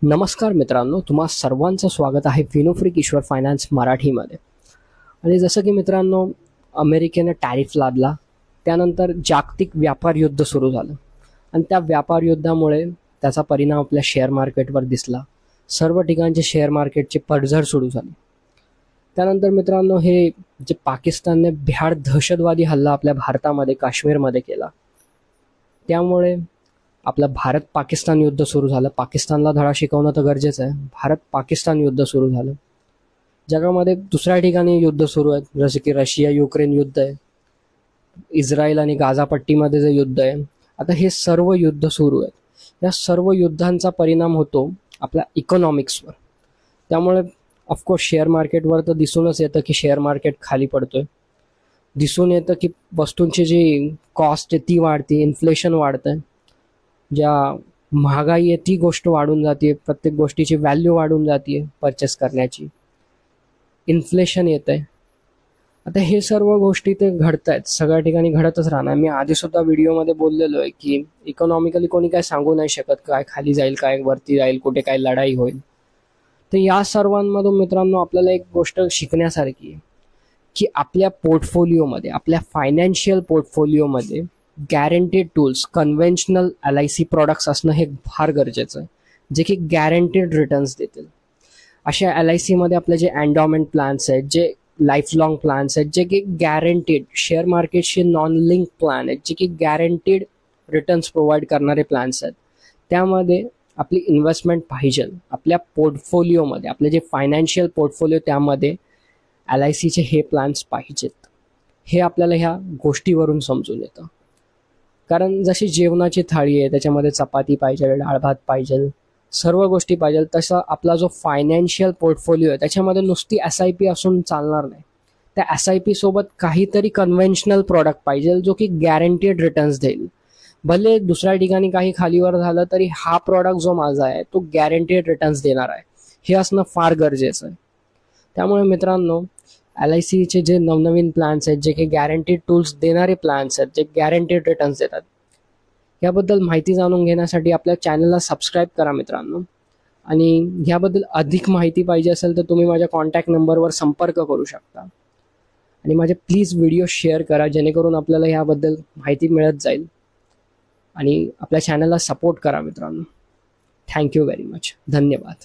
नमस्कार मित्रांनो, तुम्हा सर्वांचं स्वागत आहे विनोफ्री किशोर फायनान्स मराठीमध्ये. आणि जसं की मित्रांनो, अमेरिकेने टॅरिफ लादला, त्यानंतर जागतिक व्यापार युद्ध सुरू झालं आणि त्या व्यापार युद्धामुळे त्याचा परिणाम आपल्या शेअर मार्केटवर दिसला. सर्व ठिकाणचे शेअर मार्केटची पडझड सुरू झाली. त्यानंतर मित्रांनो, हे जे पाकिस्तानने भ्याड दहशतवादी हल्ला आपल्या भारतामध्ये काश्मीरमध्ये केला, त्यामुळे आपलं भारत पाकिस्तान युद्ध सुरू झालं. पाकिस्तानला धडा शिकवणं तर गरजेचं आहे. भारत पाकिस्तान युद्ध सुरू झालं. जगामध्ये दुसऱ्या ठिकाणी युद्ध सुरू आहेत, जसे की रशिया युक्रेन युद्ध आहे, इस्रायल आणि गाझापट्टीमध्ये जे युद्ध आहे. आता हे सर्व युद्ध सुरू आहेत. या सर्व युद्धांचा परिणाम होतो आपल्या इकॉनॉमिक्सवर. त्यामुळे ऑफकोर्स शेअर मार्केटवर तर दिसूनच येतं की शेअर मार्केट खाली पडतोय. दिसून येतं की वस्तूंची जी कॉस्ट आहे ती वाढते, इन्फ्लेशन वाढतंय, ज्या महागाई आहे ती गोष्ट वाढून जाते, प्रत्येक गोष्टीची व्हॅल्यू वाढून जाते परचेस करण्याची, इन्फ्लेशन येत आहे. आता हे सर्व गोष्टी ते घडत आहेत, सगळ्या ठिकाणी घडतच राहणार. मी आधीसुद्धा व्हिडिओमध्ये बोललेलो आहे की इकॉनॉमिकली कोणी काय सांगू नाही शकत, काय खाली जाईल, काय वरती जाईल, कुठे काय लढाई होईल. तर या सर्वांमधून मित्रांनो आपल्याला एक गोष्ट शिकण्यासारखी आहे की आपल्या पोर्टफोलिओमध्ये, आपल्या फायनान्शियल पोर्टफोलिओमध्ये guaranteed tools, conventional LIC products असणं हे फार गरजेचं आहे, जे की गॅरंटेड रिटर्न्स देतील. अशा LIC मध्ये आपले जे एन्डॉमेंट प्लॅन्स आहेत, जे लाईफ लॉंग प्लॅन्स आहेत, जे की गॅरंटेड शेअर मार्केटशी नॉन लिंक प्लॅन आहेत, जे की गॅरंटेड रिटर्न्स प्रोव्हाइड करणारे प्लॅन्स आहेत, त्यामध्ये आपली इन्व्हेस्टमेंट पाहिजे. आपल्या पोर्टफोलिओमध्ये, आपले जे फायनान्शियल पोर्टफोलिओ त्यामध्ये LICचे हे प्लॅन्स पाहिजेत. हे आपल्याला ह्या गोष्टीवरून समजून येतं. कारण जशी जेवणाची थाळी आहे, त्याच्यामध्ये चपाती पाहिजे, डाळ भात पाहिजे, सर्व गोष्टी पाहिजे, तसा आपला जो फायनान्शियल पोर्टफोलिओ आहे त्याच्यामध्ये नुसती SIP असून चालणार नाही. त्या SIP सोबत काहीतरी कन्व्हेन्शनल प्रॉडक्ट पाहिजे, जो की गॅरंटेड रिटर्न्स देईल. भले दुसऱ्या ठिकाणी काही खालीवर झालं तरी हा प्रॉडक्ट जो माझा आहे तो गॅरंटेड रिटर्न्स देणार आहे, हे असणं फार गरजेचं आहे. त्यामुळे मित्रांनो, LICचे जे नवनवीन प्लॅन्स आहेत, जे काही गॅरंटेड टूल्स देणारे प्लॅन्स आहेत, जे गॅरंटेड रिटर्न्स देतात, याबद्दल माहिती जाणून घेण्यासाठी आपल्या चॅनलला सबस्क्राईब करा मित्रांनो. आणि ह्याबद्दल अधिक माहिती पाहिजे असेल तर तुम्ही माझ्या कॉन्टॅक्ट नंबरवर संपर्क करू शकता. आणि माझे प्लीज व्हिडिओ शेअर करा, जेणेकरून आपल्याला ह्याबद्दल माहिती मिळत जाईल. आणि आपल्या चॅनलला सपोर्ट करा मित्रांनो. Thank you very much. धन्यवाद.